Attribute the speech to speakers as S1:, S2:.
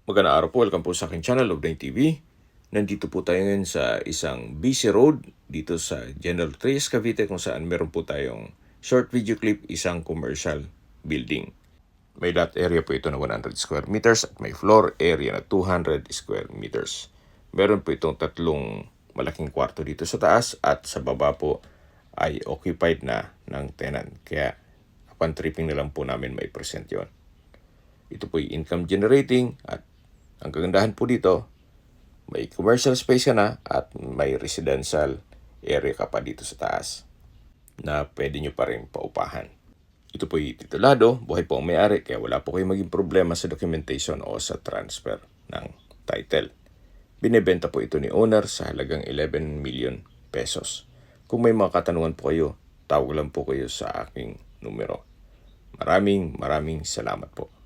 S1: Magandang araw po, welcome po sa aking channel, Log9 TV. Nandito po tayo ngayon sa isang busy road dito sa General Trias, Cavite, kung saan meron po tayong short video clip, isang commercial building. May lot area po ito na 100 square meters at may floor area na 200 square meters. Meron po itong tatlong malaking kwarto dito sa taas at sa baba po ay occupied na ng tenant. Kaya upon tripping na lang po namin may present yon. Ito po ay income generating at ang kagandahan po dito, may commercial space ka na at may residential area ka pa dito sa taas na pwede nyo pa rin paupahan. Ito po ay titulado, buhay po ang may-ari, kaya wala po kayong maging problema sa documentation o sa transfer ng title. Binebenta po ito ni owner sa halagang 11 million pesos. Kung may mga katanungan po kayo, tawag lang po kayo sa aking numero. Maraming salamat po.